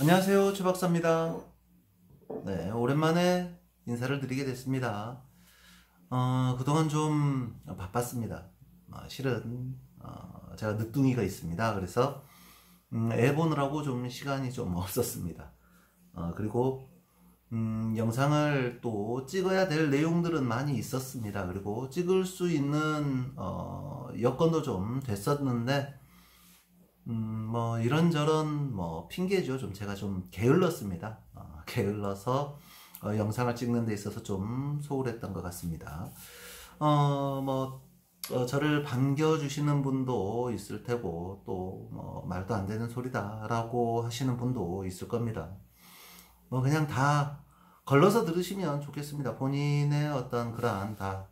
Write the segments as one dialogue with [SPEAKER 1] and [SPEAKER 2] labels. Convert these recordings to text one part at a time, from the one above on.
[SPEAKER 1] 안녕하세요, 최 박사입니다. 네, 오랜만에 인사를 드리게 됐습니다. 그동안 좀 바빴습니다. 실은 제가 늦둥이가 있습니다. 그래서 애 보느라고 좀 시간이 좀 없었습니다. 그리고 영상을 또 찍어야 될 내용들은 많이 있었습니다. 그리고 찍을 수 있는 여건도 좀 됐었는데 뭐 이런저런 뭐 핑계죠. 좀 제가 좀 게을렀습니다. 게을러서 영상을 찍는 데 있어서 좀 소홀했던 것 같습니다. 저를 반겨주시는 분도 있을 테고 또 뭐 말도 안 되는 소리다 라고 하시는 분도 있을 겁니다. 뭐 그냥 다 걸러서 들으시면 좋겠습니다. 본인의 어떤 그러한 다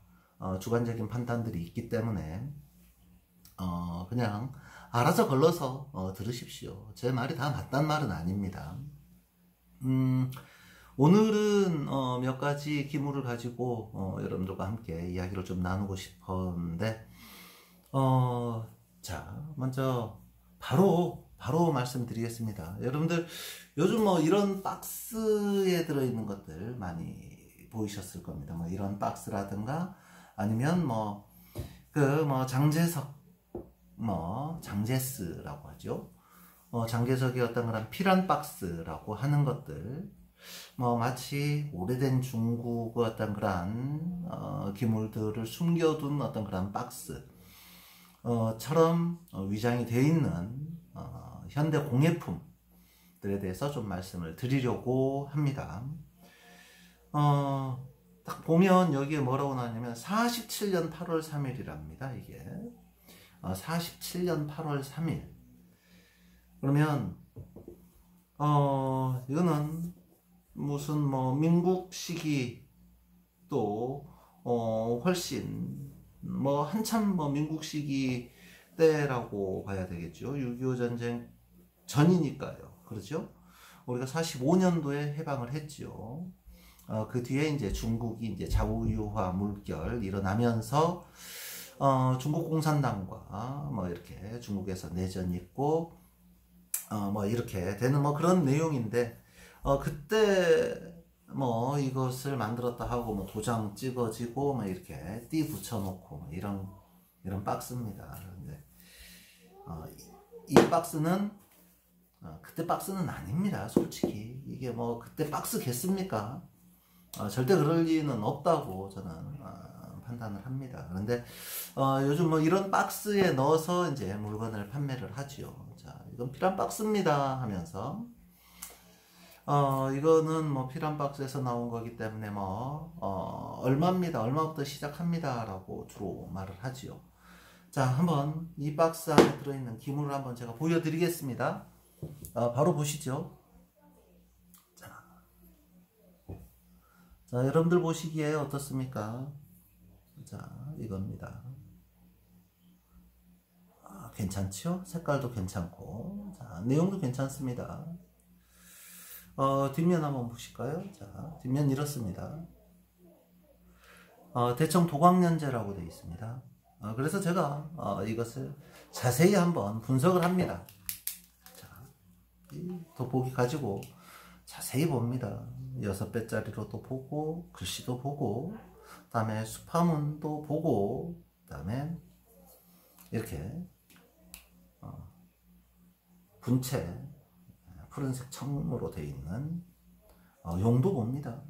[SPEAKER 1] 주관적인 판단들이 있기 때문에 그냥 알아서 걸러서 들으십시오. 제 말이 다 맞단 말은 아닙니다. 오늘은 몇 가지 기물을 가지고 여러분들과 함께 이야기를 좀 나누고 싶었는데 자, 먼저 바로 말씀드리겠습니다. 여러분들 요즘 뭐 이런 박스에 들어있는 것들 많이 보이셨을 겁니다. 뭐 이런 박스라든가 아니면 장제석, 장제스라고 하죠. 장제석의 어떤 그런 필한 박스라고 하는 것들, 마치 오래된 중국의 어떤 그런 기물들을 숨겨둔 어떤 그런 박스 처럼 위장이 되어 있는 현대 공예품들에 대해서 좀 말씀을 드리려고 합니다. 딱 보면 여기에 뭐라고 나왔냐면 47년 8월 3일이랍니다. 이게 47년 8월 3일. 그러면 이거는 무슨 뭐 민국 시기 또 훨씬 한참 민국 시기 때라고 봐야 되겠죠. 6.25 전쟁 전이니까요. 그렇죠? 우리가 45년도에 해방을 했죠. 그 뒤에 이제 중국이 이제 자우유화 물결 일어나면서 중국 공산당과 이렇게 중국에서 내전이 있고 이렇게 되는 그런 내용인데 그때 이것을 만들었다 하고 도장 찍어지고 이렇게 띠 붙여놓고 이런 박스입니다. 근데 이 박스는 그때 박스는 아닙니다. 솔직히 이게 그때 박스겠습니까? 절대 그럴 리는 없다고 저는 판단을 합니다. 그런데 요즘 이런 박스에 넣어서 이제 물건을 판매를 하죠. 자, 이건 필한 박스입니다 하면서 이거는 필한 박스에서 나온 거기 때문에 얼마입니다. 얼마부터 시작합니다 라고 주로 말을 하지요. 자, 한번 이 박스 안에 들어있는 기물을 한번 제가 보여드리겠습니다. 바로 보시죠. 자, 여러분들 보시기에 어떻습니까? 자, 이겁니다. 괜찮죠? 색깔도 괜찮고, 자, 내용도 괜찮습니다. 뒷면 한번 보실까요? 자, 뒷면 이렇습니다. 대청 도광년제라고 되어 있습니다. 그래서 제가 이것을 자세히 한번 분석을 합니다. 자, 이 돋보기 가지고 자세히 봅니다. 6배짜리로도 보고, 글씨도 보고, 그 다음에 수파문도 보고, 그 다음에 이렇게 분체 푸른색 청으로 되어 있는 용도 봅니다.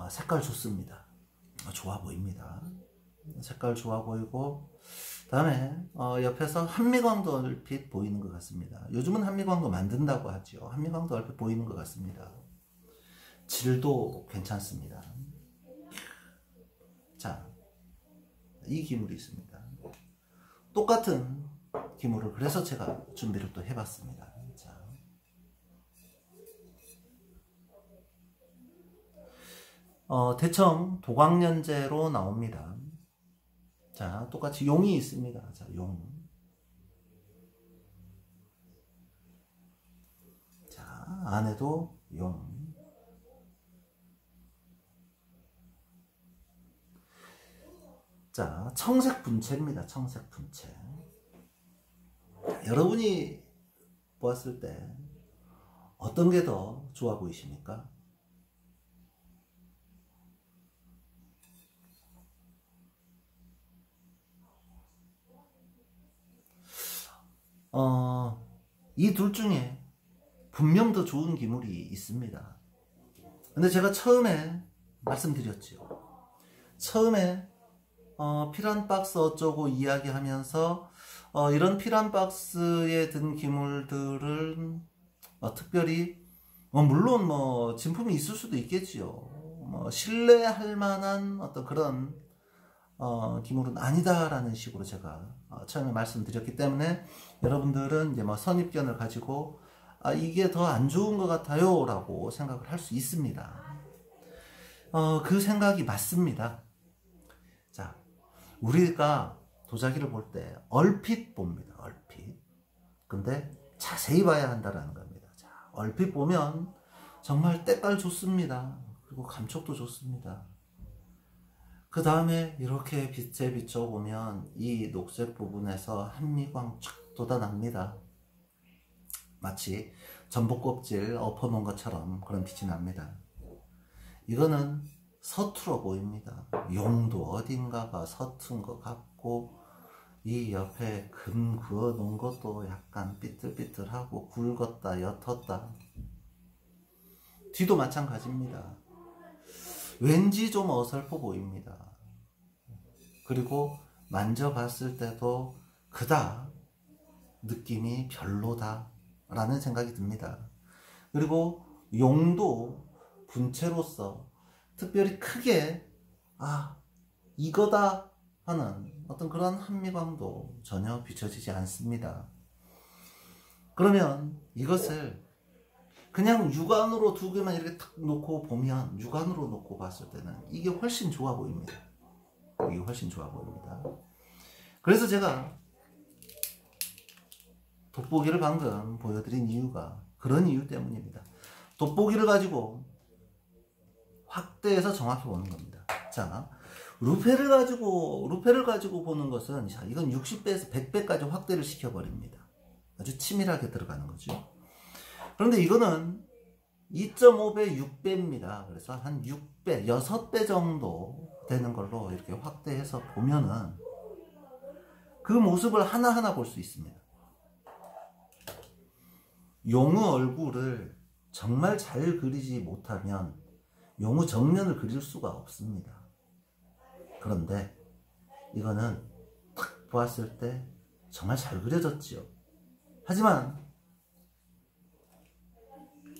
[SPEAKER 1] 색깔 좋습니다. 좋아 보입니다. 색깔 좋아 보이고, 다음에 옆에서 한미광도 얼핏 보이는 것 같습니다. 요즘은 한미광도 만든다고 하죠. 한미광도 얼핏 보이는 것 같습니다. 질도 괜찮습니다. 자, 이 기물이 있습니다. 똑같은 기물을 그래서 제가 준비를 또 해봤습니다. 자, 대청 도광년제로 나옵니다. 자, 똑같이 용이 있습니다. 자, 용. 자, 안에도 용. 자, 청색 분체입니다. 청색 분체. 여러분이 보았을 때 어떤 게 더 좋아 보이십니까? 이 둘 중에 분명 더 좋은 기물이 있습니다. 근데 제가 처음에 말씀드렸죠. 처음에 피란 박스 어쩌고 이야기하면서 이런 피란 박스에 든 기물들은 특별히 물론 뭐 진품이 있을 수도 있겠지요. 신뢰할 만한 어떤 그런 기물은 아니다라는 식으로 제가 처음에 말씀드렸기 때문에 여러분들은 이제 뭐 선입견을 가지고 이게 더 안 좋은 것 같아요 라고 생각을 할 수 있습니다. 그 생각이 맞습니다. 자, 우리가 도자기를 볼 때 얼핏 봅니다. 얼핏. 근데 자세히 봐야 한다라는 겁니다. 자, 얼핏 보면 정말 때깔 좋습니다. 그리고 감촉도 좋습니다. 그 다음에 이렇게 빛에 비춰보면 이 녹색 부분에서 한미광 쫙 돋아납니다. 마치 전복 껍질 엎어놓은 것처럼 그런 빛이 납니다. 이거는 서툴어 보입니다. 용도 어딘가가 서툰 것 같고 이 옆에 금 그어 놓은 것도 약간 삐뚤삐뚤하고 굵었다 옅었다. 뒤도 마찬가지입니다. 왠지 좀 어설퍼 보입니다. 그리고 만져봤을 때도 그닥 느낌이 별로다 라는 생각이 듭니다. 그리고 용도 분체로서 특별히 크게 이거다 하는 어떤 그런 한미광도 전혀 비춰지지 않습니다. 그러면 이것을 그냥 육안으로 두 개만 이렇게 탁 놓고 보면, 육안으로 놓고 봤을 때는 이게 훨씬 좋아 보입니다. 이게 훨씬 좋아 보입니다. 그래서 제가 돋보기를 방금 보여드린 이유가 그런 이유 때문입니다. 돋보기를 가지고 확대해서 정확히 보는 겁니다. 자, 루페를 가지고 보는 것은, 자, 이건 60배에서 100배까지 확대를 시켜버립니다. 아주 치밀하게 들어가는 거죠. 그런데 이거는 2.5배, 6배입니다. 그래서 한 6배, 6배 정도 되는 걸로 이렇게 확대해서 보면은 그 모습을 하나하나 볼 수 있습니다. 용의 얼굴을 정말 잘 그리지 못하면 용의 정면을 그릴 수가 없습니다. 그런데 이거는 딱 보았을 때 정말 잘 그려졌지요. 하지만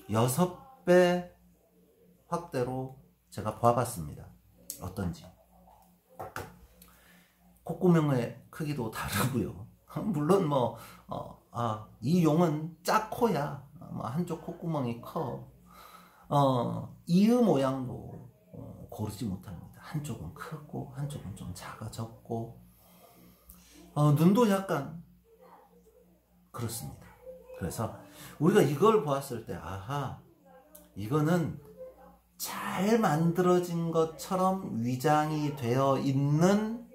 [SPEAKER 1] 6배 확대로 제가 봐봤습니다. 어떤지. 콧구멍의 크기도 다르고요. 물론 이 용은 작코야. 한쪽 콧구멍이 커. 이의 모양도 고르지 못합니다. 한쪽은 크고 한쪽은 좀 작아졌고 눈도 약간 그렇습니다. 그래서 우리가 이걸 보았을 때 이거는 잘 만들어진 것처럼 위장이 되어 있는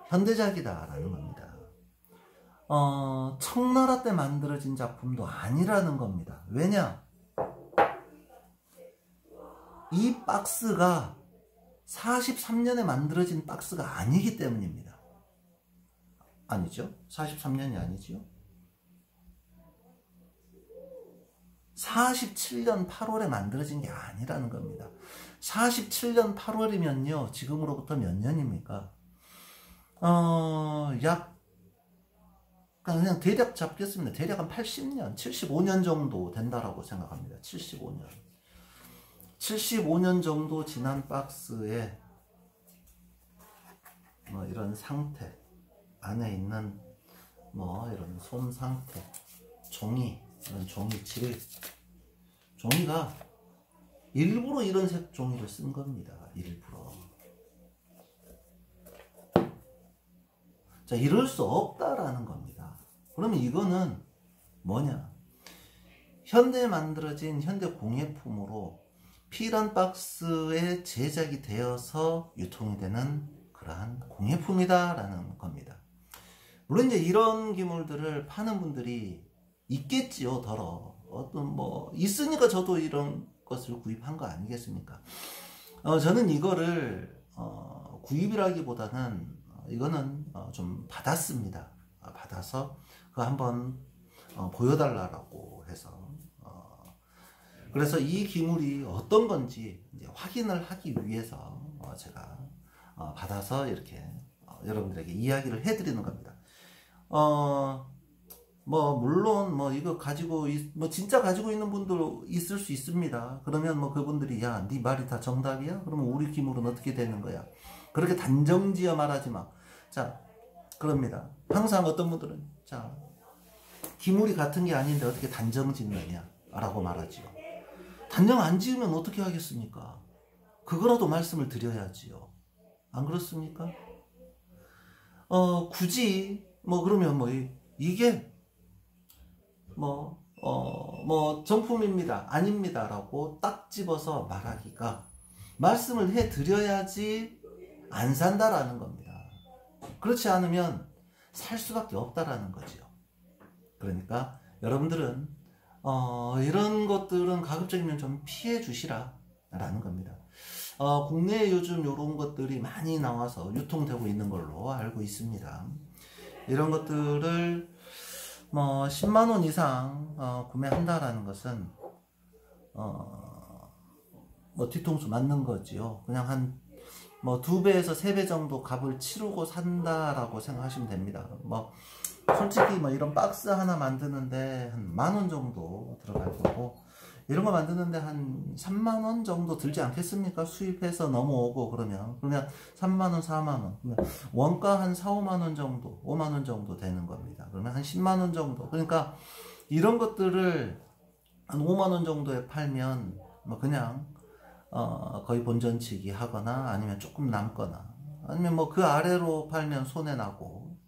[SPEAKER 1] 현대작이다 라는 겁니다. 청나라 때 만들어진 작품도 아니라는 겁니다. 왜냐? 이 박스가 43년에 만들어진 박스가 아니기 때문입니다. 아니죠? 43년이 아니죠? 47년 8월에 만들어진 게 아니라는 겁니다. 47년 8월이면요, 지금으로부터 몇 년입니까? 그냥 대략 잡겠습니다. 대략 한 80년, 75년 정도 된다라고 생각합니다. 75년 정도 지난 박스에 이런 상태, 안에 있는 이런 솜 상태, 종이, 이런 종이칠, 종이가 일부러 이런 색 종이를 쓴 겁니다. 일부러. 자, 이럴 수 없다라는 겁니다. 그러면 이거는 뭐냐? 현대에 만들어진 현대 공예품으로 필연 박스에 제작이 되어서 유통이 되는 그러한 공예품이다라는 겁니다. 물론 이제 이런 기물들을 파는 분들이 있겠지요, 더러. 어떤 뭐 있으니까 저도 이런 것을 구입한 거 아니겠습니까? 저는 이거를 구입이라기보다는 이거는 좀 받았습니다. 받아서 그거 한번 보여달라고 해서 그래서 이 기물이 어떤 건지 이제 확인을 하기 위해서 제가 받아서 이렇게 여러분들에게 이야기를 해드리는 겁니다. 뭐 물론 뭐 이거 가지고 뭐 진짜 가지고 있는 분도 있을 수 있습니다. 그러면 뭐 그분들이 야, 네 말이 다 정답이야? 그러면 우리 기물은 어떻게 되는 거야? 그렇게 단정지어 말하지 마. 자, 그럽니다. 항상 어떤 분들은 자, 기물이 같은 게 아닌데 어떻게 단정 짓느냐? 라고 말하지요. 단정 안 지으면 어떻게 하겠습니까? 그거라도 말씀을 드려야지요. 안 그렇습니까? 굳이 뭐 그러면 뭐 이게 뭐 정품입니다, 아닙니다 라고 딱 집어서 말하기가 말씀을 해드려야지 안 산다라는 겁니다. 그렇지 않으면 살 수밖에 없다라는 거죠. 그러니까 여러분들은 이런 것들은 가급적이면 좀 피해 주시라 라는 겁니다. 국내에 요즘 이런 것들이 많이 나와서 유통되고 있는 걸로 알고 있습니다. 이런 것들을 뭐 10만원 이상 구매한다라는 것은 뭐 뒤통수 맞는 거지요. 그냥 한 뭐 2배에서 3배 정도 값을 치르고 산다라고 생각하시면 됩니다. 뭐 솔직히 뭐 이런 박스 하나 만드는데 한 10,000원 정도 들어갈 거고, 이런 거 만드는데 한 30,000원 정도 들지 않겠습니까? 수입해서 넘어오고 그러면 30,000원, 40,000원, 원가 한 4, 5만원 정도, 5만원 정도 되는 겁니다. 그러면 한 10만원 정도. 그러니까 이런 것들을 한 5만원 정도에 팔면 뭐 그냥 거의 본전치기 하거나 아니면 조금 남거나 아니면 뭐 그 아래로 팔면 손해나고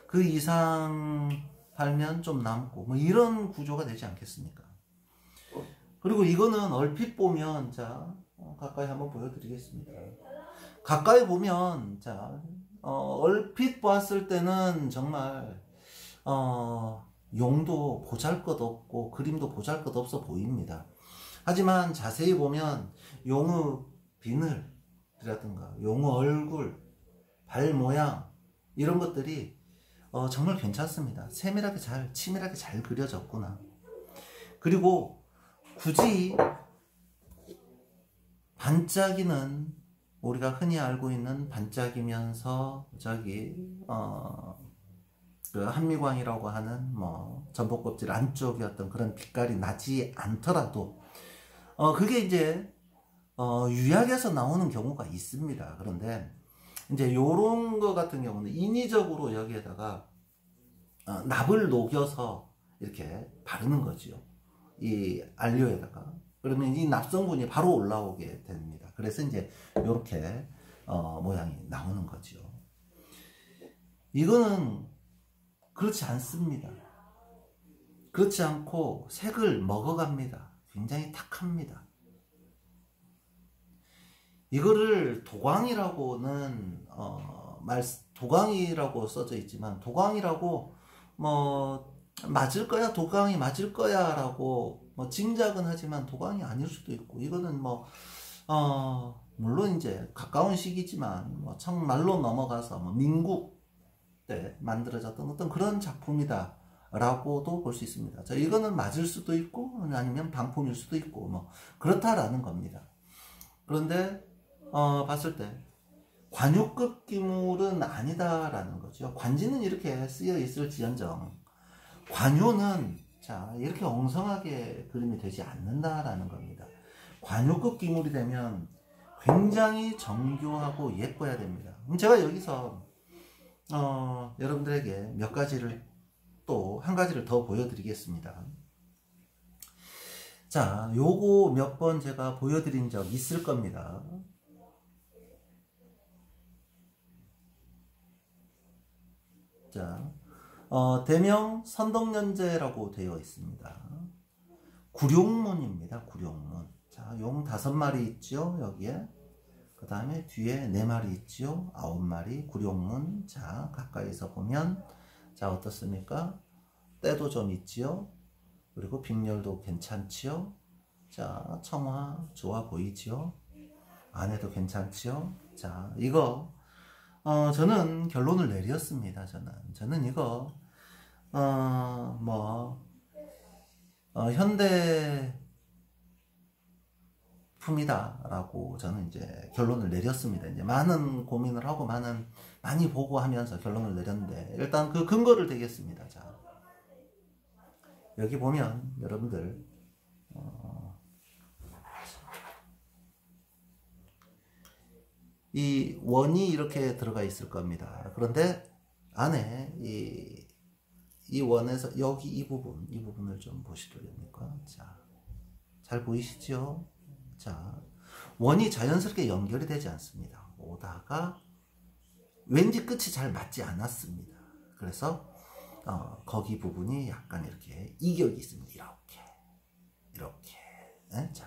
[SPEAKER 1] 그 이상 팔면 좀 남고 뭐 이런 구조가 되지 않겠습니까? 그리고 이거는 얼핏 보면 자 가까이 한번 보여드리겠습니다. 가까이 보면 자 얼핏 봤을 때는 정말 용도 보잘것없고 그림도 보잘것없어 보입니다. 하지만 자세히 보면 용의 비늘이라든가 용의 얼굴, 발 모양 이런 것들이 정말 괜찮습니다. 세밀하게 잘, 치밀하게 잘 그려졌구나. 그리고 굳이 반짝이는 우리가 흔히 알고 있는 반짝이면서 저기 그 한미광이라고 하는 뭐 전복 껍질 안쪽이 어떤 그런 빛깔이 나지 않더라도 그게 이제 유약에서 나오는 경우가 있습니다. 그런데 이제 요런 거 같은 경우는 인위적으로 여기에다가 납을 녹여서 이렇게 바르는 거죠. 이 안료에다가. 그러면 이 납성분이 바로 올라오게 됩니다. 그래서 이제 요렇게 모양이 나오는 거죠. 이거는 그렇지 않습니다. 그렇지 않고 색을 먹어갑니다. 굉장히 탁합니다. 이거를 도광이라고는 도광이라고 써져 있지만 도광이라고 뭐 맞을 거야, 도광이 맞을 거야 라고 뭐 짐작은 하지만 도광이 아닐 수도 있고, 이거는 뭐 물론 이제 가까운 시기지만 뭐 정말로 넘어가서 뭐 민국 때 만들어졌던 어떤 그런 작품이다 라고도 볼 수 있습니다. 자, 이거는 맞을 수도 있고 아니면 방품일 수도 있고 뭐 그렇다라는 겁니다. 그런데 봤을 때 관유급 기물은 아니다라는 거죠. 관지는 이렇게 쓰여 있을지언정 관유는 자 이렇게 엉성하게 그림이 되지 않는다라는 겁니다. 관유급 기물이 되면 굉장히 정교하고 예뻐야 됩니다. 그럼 제가 여기서 여러분들에게 몇 가지를 또 한 가지를 더 보여드리겠습니다. 자, 요거 몇 번 제가 보여드린 적 있을 겁니다. 자, 대명 선덕연재라고 되어 있습니다. 구룡문입니다. 구룡문. 자, 용 5마리 있죠, 여기에. 그 다음에 뒤에 4마리 있죠, 9마리. 구룡문. 자, 가까이서 보면, 자, 어떻습니까? 때도 좀 있지요. 그리고 빅렬도 괜찮지요. 자, 청화 좋아 보이지요. 안에도 괜찮지요. 자, 이거 저는 결론을 내렸습니다. 저는 이거 현대품이다라고 저는 이제 결론을 내렸습니다. 이제 많은 고민을 하고 많이 보고 하면서 결론을 내렸는데, 일단 그 근거를 대겠습니다. 자, 여기 보면 여러분들 이 원이 이렇게 들어가 있을 겁니다. 그런데 안에 이 원에서 여기 이 부분을 좀 보시렵니까? 자, 잘 보이시죠? 자, 원이 자연스럽게 연결이 되지 않습니다. 오다가 왠지 끝이 잘 맞지 않았습니다. 그래서 거기 부분이 약간 이렇게 이격이 있습니다. 이렇게. 네? 자,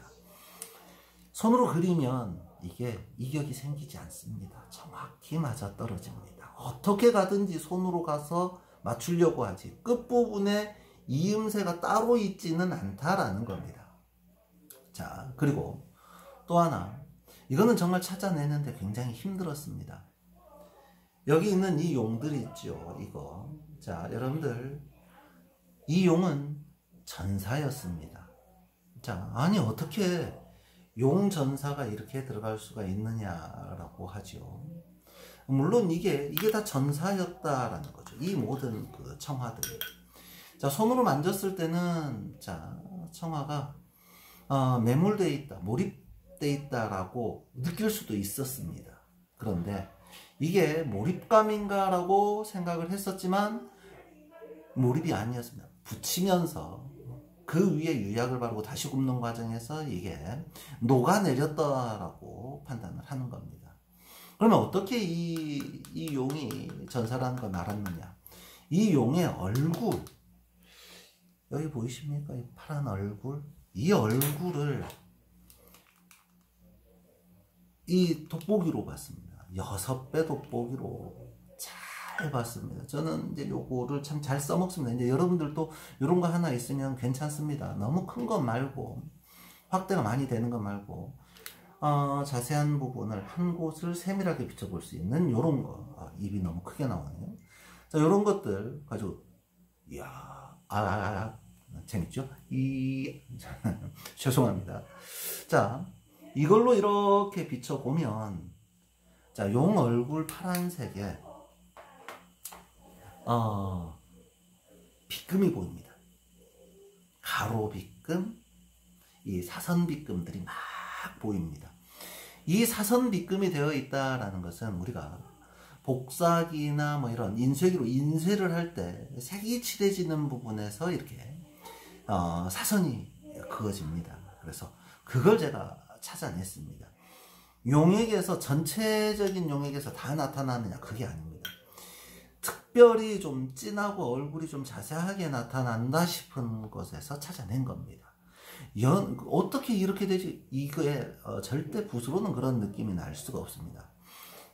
[SPEAKER 1] 손으로 그리면 이게 이격이 생기지 않습니다. 정확히 맞아 떨어집니다. 어떻게 가든지 손으로 가서 맞추려고 하지, 끝부분에 이음새가 따로 있지는 않다라는 겁니다. 자, 그리고 또 하나, 이거는 정말 찾아내는데 굉장히 힘들었습니다. 여기 있는 이 용들이 있죠, 이거. 자, 여러분들, 이 용은 전사였습니다. 자, 아니 어떻게 용 전사가 이렇게 들어갈 수가 있느냐라고 하죠. 물론 이게 다 전사였다라는 거죠. 이 모든 그 청화들이. 자, 손으로 만졌을 때는, 자, 청화가 매몰되어 있다, 몰입되어 있다라고 느낄 수도 있었습니다. 그런데 이게 몰입감인가라고 생각을 했었지만 몰입이 아니었습니다. 붙이면서 그 위에 유약을 바르고 다시 굽는 과정에서 이게 녹아내렸다라고 판단을 하는 겁니다. 그러면 어떻게 이 용이 전사라는 걸 알았느냐? 이 용의 얼굴, 여기 보이십니까? 이 파란 얼굴? 이 얼굴을 이 돋보기로 봤습니다. 6배 돋보기로 잘 봤습니다. 저는 이제 요거를 참 잘 써먹습니다. 이제 여러분들도 이런 거 하나 있으면 괜찮습니다. 너무 큰 것 말고, 확대가 많이 되는 것 말고, 자세한 부분을 한 곳을 세밀하게 비춰볼 수 있는 요런 거. 입이 너무 크게 나오네요. 자, 요런 것들 가지고, 이야, 재밌죠? 죄송합니다. 자, 이걸로 이렇게 비춰보면, 자, 용 얼굴 파란색에 빗금이 보입니다. 가로 빗금, 이 사선 빗금들이 막 보입니다. 이 사선 빗금이 되어 있다라는 것은 우리가 복사기나 뭐 이런 인쇄기로 인쇄를 할 때 색이 칠해지는 부분에서 이렇게 사선이 그어집니다. 그래서 그걸 제가 찾아냈습니다. 용액에서, 전체적인 용액에서 다 나타나느냐? 그게 아닙니다. 특별히 좀 진하고 얼굴이 좀 자세하게 나타난다 싶은 곳에서 찾아낸 겁니다. 어떻게 이렇게 되지? 이거에 절대 붓으로는 그런 느낌이 날 수가 없습니다.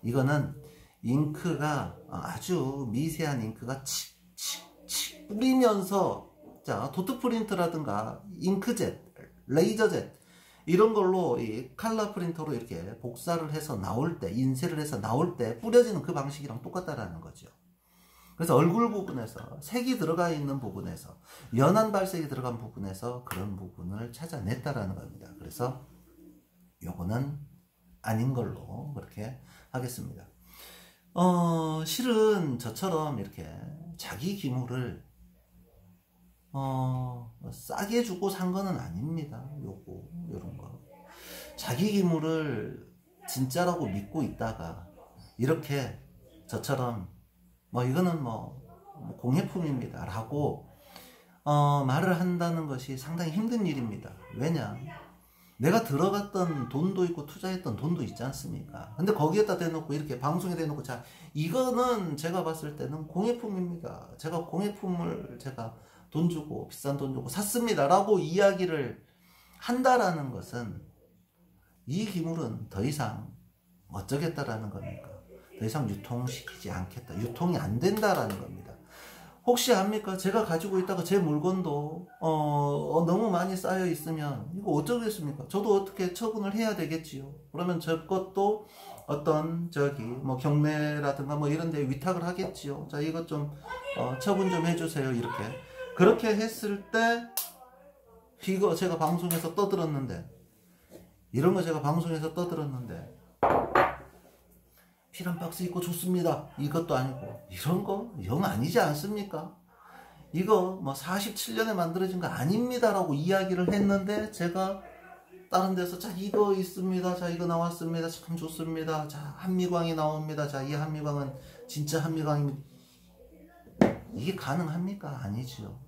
[SPEAKER 1] 이거는 잉크가 아주 미세한 잉크가 칙칙칙 뿌리면서, 자, 도트 프린트라든가 잉크젯, 레이저젯 이런 걸로 이 칼라 프린터로 이렇게 복사를 해서 나올 때, 인쇄를 해서 나올 때 뿌려지는 그 방식이랑 똑같다라는 거죠. 그래서 얼굴 부분에서, 색이 들어가 있는 부분에서, 연한 발색이 들어간 부분에서 그런 부분을 찾아냈다라는 겁니다. 그래서 요거는 아닌 걸로 그렇게 하겠습니다. 실은 저처럼 이렇게 자기 기물을 싸게 주고 산 거는 아닙니다. 요런 거. 자기 기물을 진짜라고 믿고 있다가 이렇게 저처럼 이거는 공예품입니다 라고 말을 한다는 것이 상당히 힘든 일입니다. 왜냐? 내가 들어갔던 돈도 있고 투자했던 돈도 있지 않습니까? 근데 거기에다 대놓고 이렇게 방송에 대놓고, 자, 이거는 제가 봤을 때는 공예품입니다. 제가 공예품을 제가 돈 주고, 비싼 돈 주고 샀습니다 라고 이야기를 한다라는 것은 이 기물은 더 이상 어쩌겠다라는 겁니까? 더 이상 유통시키지 않겠다. 유통이 안 된다라는 겁니다. 혹시 압니까? 제가 가지고 있다가 제 물건도 너무 많이 쌓여 있으면 이거 어쩌겠습니까? 저도 어떻게 처분을 해야 되겠지요. 그러면 저 것도 어떤 뭐 경매라든가 뭐 이런 데 위탁을 하겠지요. 자, 이것 좀 처분 좀 해주세요. 이렇게 그렇게 했을 때 이거 제가 방송에서 떠들었는데, 이런 거 제가 방송에서 떠들었는데 피란 박스 입고 좋습니다. 이것도 아니고 이런 거 영 아니지 않습니까? 이거 뭐 47년에 만들어진 거 아닙니다 라고 이야기를 했는데, 제가 다른 데서 자 이거 있습니다, 자 이거 나왔습니다, 참 좋습니다, 자 한미광이 나옵니다, 자 이 한미광은 진짜 한미광입니다. 이게 가능합니까? 아니죠.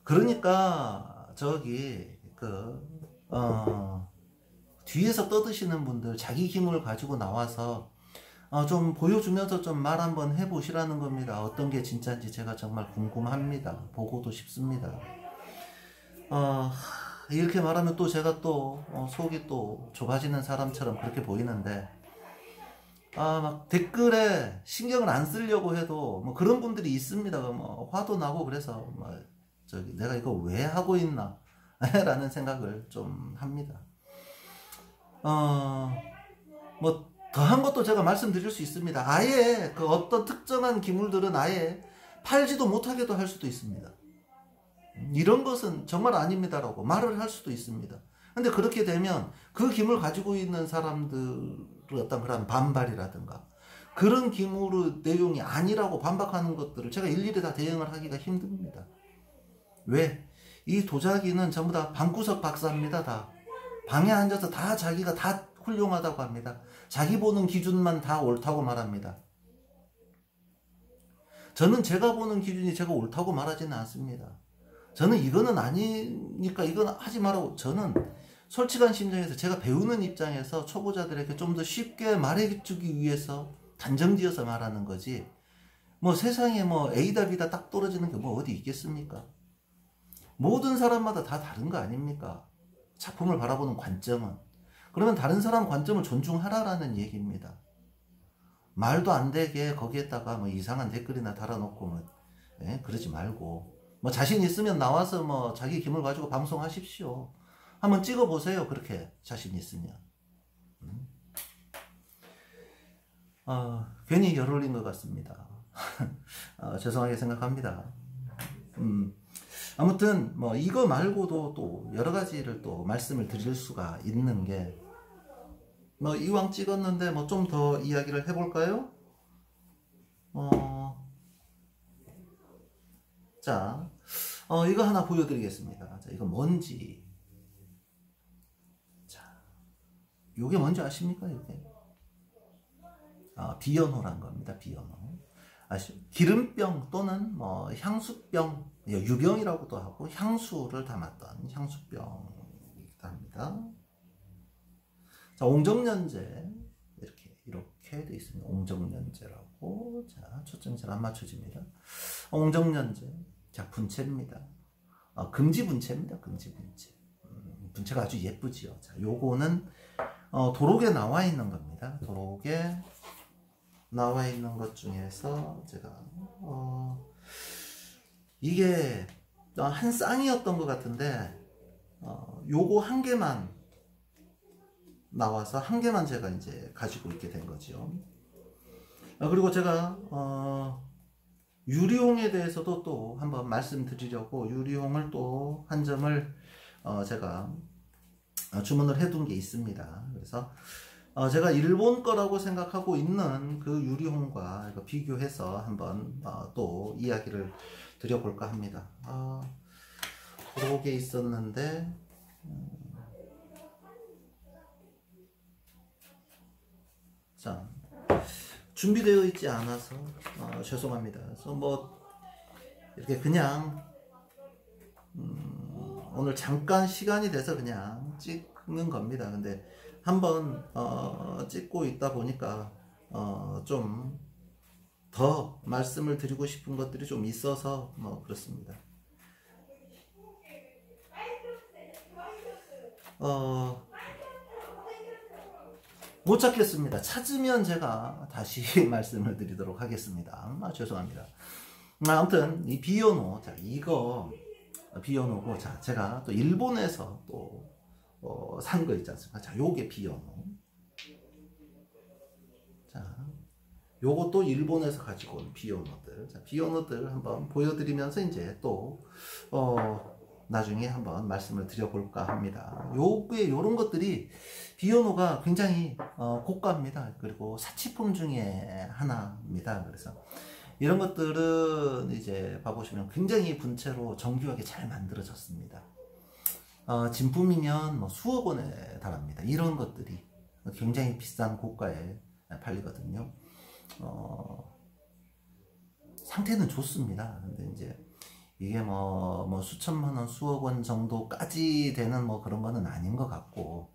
[SPEAKER 1] 그러니까 저기 뒤에서 떠드시는 분들 자기 힘을 가지고 나와서 좀 보여주면서 좀 말 한번 해보시라는 겁니다. 어떤 게 진짜인지 제가 정말 궁금합니다. 보고도 싶습니다. 이렇게 말하면 또 제가 또 속이 또 좁아지는 사람처럼 그렇게 보이는데, 막 댓글에 신경을 안 쓰려고 해도 뭐 그런 분들이 있습니다. 뭐 화도 나고 그래서 뭐 내가 이거 왜 하고 있나 라는 생각을 좀 합니다. 뭐 더한 것도 제가 말씀드릴 수 있습니다. 아예 그 어떤 특정한 기물들은 아예 팔지도 못하게도 할 수도 있습니다. 이런 것은 정말 아닙니다라고 말을 할 수도 있습니다. 근데 그렇게 되면 그 기물 가지고 있는 사람들의 어떤 그런 반발이라든가 그런 기물의 내용이 아니라고 반박하는 것들을 제가 일일이 다 대응을 하기가 힘듭니다. 왜? 이 도자기는 전부 다 방구석 박사입니다. 다 방에 앉아서 다 자기가 다 훌륭하다고 합니다. 자기 보는 기준만 다 옳다고 말합니다. 저는 제가 보는 기준이 제가 옳다고 말하지는 않습니다. 저는 이거는 아니니까 이건 하지 말라고, 저는 솔직한 심정에서 제가 배우는 입장에서 초보자들에게 좀 더 쉽게 말해주기 위해서 단정지어서 말하는 거지, 뭐 세상에 뭐 A다 B다 딱 떨어지는 게 뭐 어디 있겠습니까? 모든 사람마다 다 다른 거 아닙니까? 작품을 바라보는 관점은. 그러면 다른 사람 관점을 존중하라라는 얘기입니다. 말도 안 되게 거기에다가 뭐 이상한 댓글이나 달아놓고 뭐 그러지 말고, 뭐 자신 있으면 나와서 뭐 자기 기물 가지고 방송하십시오. 한번 찍어보세요. 그렇게 자신 있으면. 괜히 열 올린 것 같습니다. 죄송하게 생각합니다. 아무튼 뭐 이거 말고도 또 여러 가지를 또 말씀을 드릴 수가 있는 게, 뭐 이왕 찍었는데 뭐 좀 더 이야기를 해볼까요? 자, 이거 하나 보여드리겠습니다. 자, 이거 뭔지. 자, 요게 뭔지 아십니까? 이게 비연호란 겁니다. 비연호. 기름병 또는 뭐 향수병, 유병이라고도 하고 향수를 담았던 향수병이기도 합니다. 자, 옹정년제 이렇게 돼 있습니다. 옹정년제라고. 자, 초점이 잘 안 맞춰집니다. 옹정년제. 자, 분체입니다. 금지분체입니다. 금지분체. 분체가 아주 예쁘지요. 자, 요거는 도록에 나와 있는 겁니다. 도록에 나와 있는 것 중에서 제가 이게 한 쌍이었던 것 같은데 요거 한 개만 나와서 한 개만 제가 이제 가지고 있게 된 거죠. 그리고 제가 유리홍에 대해서도 또 한번 말씀드리려고 유리홍을 또 한 점을 제가 주문을 해둔 게 있습니다. 그래서 제가 일본 거라고 생각하고 있는 그 유리홍과 이거 비교해서 한번 또 이야기를 드려볼까 합니다. 그러게 있었는데 자, 준비되어 있지 않아서 죄송합니다. 그래서 뭐 이렇게 그냥 오늘 잠깐 시간이 돼서 그냥 찍는 겁니다. 근데 한번 찍고 있다 보니까 좀 더 말씀을 드리고 싶은 것들이 좀 있어서 뭐 그렇습니다. 어, 못 찾겠습니다. 찾으면 제가 다시 말씀을 드리도록 하겠습니다. 죄송합니다. 아무튼 이 비요노, 자 이거 비요노고, 자 제가 또 일본에서 또 산 거 있지 않습니까? 자 요게 비요노. 자 요것도 일본에서 가지고 온 비요노들. 자 비요노들 한번 보여드리면서 이제 또 나중에 한번 말씀을 드려볼까 합니다. 요게 요런 것들이 비요노가 굉장히 고가입니다. 그리고 사치품 중에 하나입니다. 그래서 이런 것들은 이제 봐보시면 굉장히 분체로 정교하게 잘 만들어졌습니다. 진품이면 뭐 수억 원에 달합니다. 이런 것들이 굉장히 비싼 고가에 팔리거든요. 상태는 좋습니다. 근데 이제 이게 뭐 수천만 원, 수억 원 정도까지 되는 뭐 그런 거는 아닌 것 같고,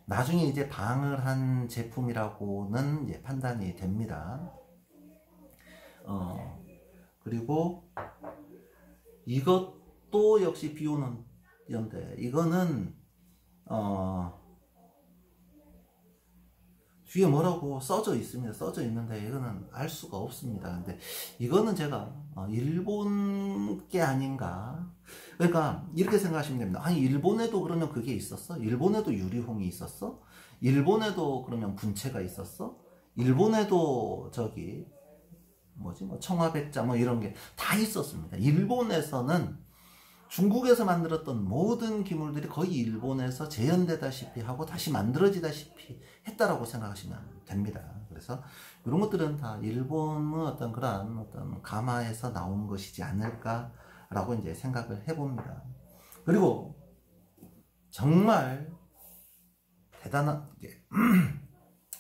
[SPEAKER 1] 나중에 이제 방을 한 제품이라고는 이제 판단이 됩니다. 그리고 이것도 역시 비오는데, 이거는 뒤에 뭐라고 써져 있습니다. 써져 있는데 이거는 알 수가 없습니다. 근데 이거는 제가 일본 게 아닌가. 그러니까 이렇게 생각하시면 됩니다. 아니 일본에도 그러면 그게 있었어? 일본에도 유리홍이 있었어? 일본에도 그러면 분체가 있었어? 일본에도 저기 뭐지 뭐 청화백자 뭐 이런 게 다 있었습니다. 일본에서는 중국에서 만들었던 모든 기물들이 거의 일본에서 재현되다시피 하고 다시 만들어지다시피 했다라고 생각하시면 됩니다. 그래서 이런 것들은 다 일본의 어떤 그런 어떤 가마에서 나온 것이지 않을까라고 이제 생각을 해봅니다. 그리고 정말 대단한 게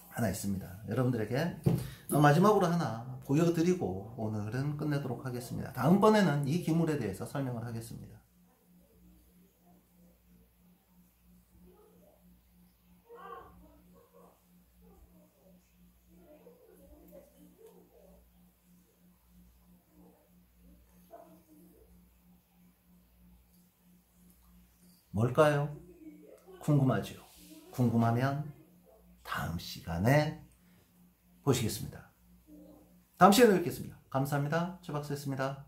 [SPEAKER 1] 하나 있습니다. 여러분들에게 마지막으로 하나 보여드리고 오늘은 끝내도록 하겠습니다. 다음번에는 이 기물에 대해서 설명을 하겠습니다. 뭘까요? 궁금하죠? 궁금하면 다음 시간에 보시겠습니다. 다음 시간에 뵙겠습니다. 감사합니다. 최박수였습니다.